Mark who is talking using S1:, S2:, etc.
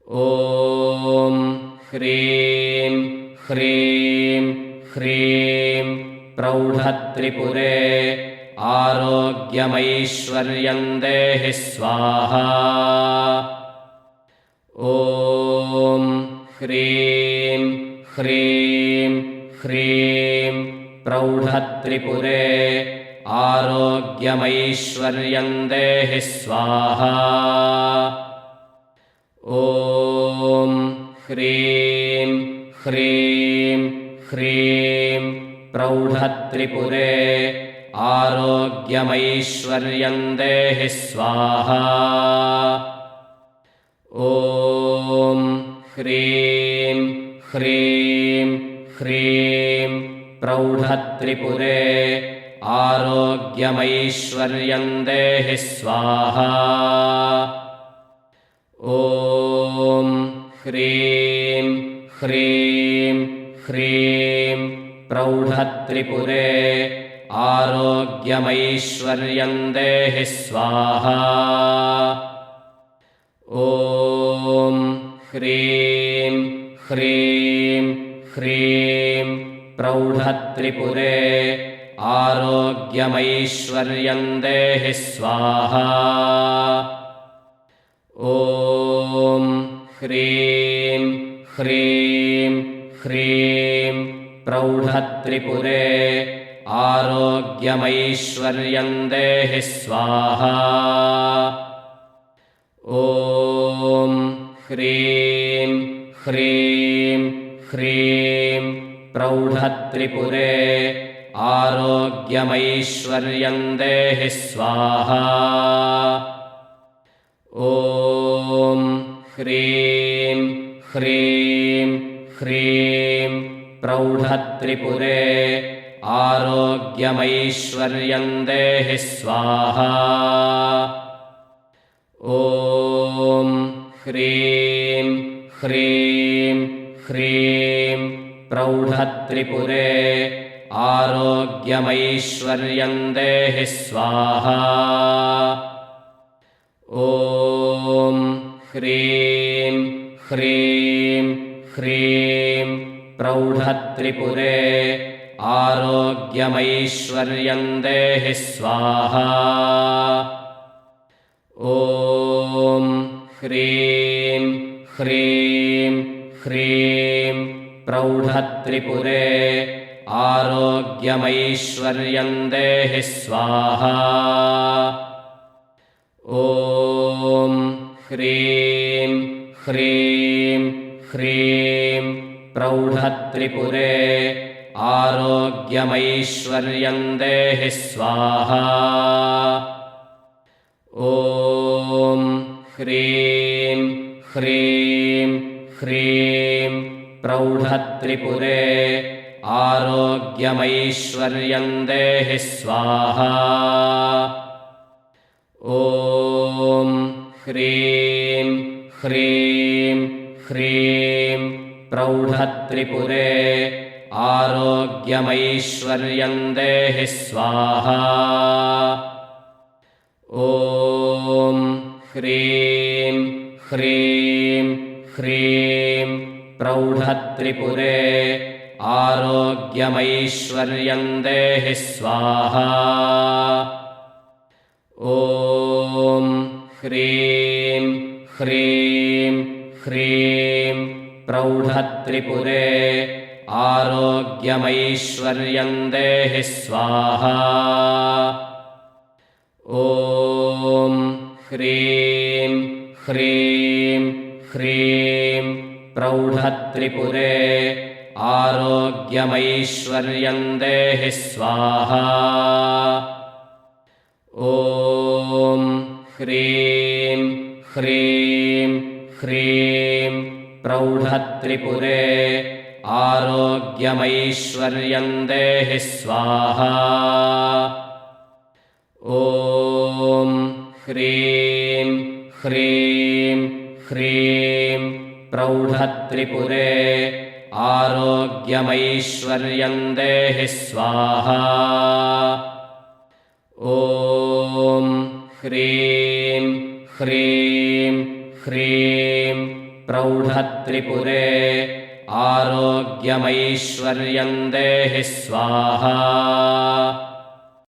S1: ॐ ह्रीं ह्रीं ह्रीं प्रौढत्रिपुरे आरोग्यमैश्वर्यं देहि स्वाहा। ॐ ह्रीं ह्रीं ह्रीं प्रौढत्रिपुरे आरोग्यमैश्वर्यं देहि स्वाहा। ॐ ह्रीं ह्रीं ह्रीं प्रौढत्रिपुरे आरोग्यमैश्वर्यं देहि स्वाहा। ॐ ह्रीं ह्रीं ह्रीं प्रौढत्रिपुरे आरोग्यमैश्वर्यं देहि स्वाहा। ॐ ह्रीं ह्रीं ह्रीं प्रौढत्रिपुरे आरोग्यमैश्वर्यं देहि स्वाहा। ॐ ह्रीं ह्रीं ह्रीं प्रौढत्रिपुरे आरोग्यमैश्वर्यं देहि स्वाहा। ॐ ह्रीं ह्रीं ह्रीं प्रौढत्रिपुरे आरोग्यमैश्वर्यं देहि स्वाहा। ॐ ह्रीं ह्रीं ह्रीं प्रौढत्रिपुरे आरोग्यमैश्वर्यं देहि स्वाहा। ॐ ह्रीं ह्रीं ह्रीं प्रौढत्रिपुरे आरोग्यमैश्वर्यं देहि स्वाहा। ॐ ह्रीं ह्रीं ह्रीं प्रौढत्रिपुरे आरोग्यमैश्वर्यं देहि स्वाहा। ॐ ह्रीं ह्रीं ह्रीं प्रौढत्रिपुरे आरोग्यमैश्वर्यं देहि स्वाहा। ॐ ह्रीं ह्रीं ह्रीं प्रौढत्रिपुरे आरोग्यमैश्वर्यं देहि स्वाहा। ॐ ह्रीं ह्रीं ह्रीं प्रौढत्रिपुरे आरोग्यमैश्वर्यं देहि स्वाहा। ॐ ह्रीं ह्रीं ह्रीं प्रौढत्रिपुरे आरोग्यमैश्वर्यं देहि स्वाहा। ॐ ह्रीं ह्रीं ह्रीं प्रौढत्रिपुरे आरोग्यमैश्वर्यं देहि स्वाहा। ॐ ह्रीं ह्रीं ह्रीं प्रौढत्रिपुरे आरोग्यमैश्वर्यं देहि स्वाहा। ॐ ह्रीं ह्रीं ह्रीं प्रौढत्रिपुरे आरोग्यमैश्वर्यं देहि स्वाहा। ॐ ह्रीं ह्रीं ह्रीं प्रौढत्रिपुरे आरोग्यमैश्वर्यं देहि स्वाहा। ॐ ह्रीं ह्रीं ह्रीं प्रौढत्रिपुरे आरोग्यमैश्वर्यं देहि स्वाहा। ॐ ह्रीं ह्रीं ह्रीं प्रौढत्रिपुरे आरोग्यमैश्वर्यं देहि स्वाहा। ॐ ह्रीं ह्रीं ह्रीं प्रौढत्रिपुरे आरोग्यमैश्वर्यम् देहि स्वाहा।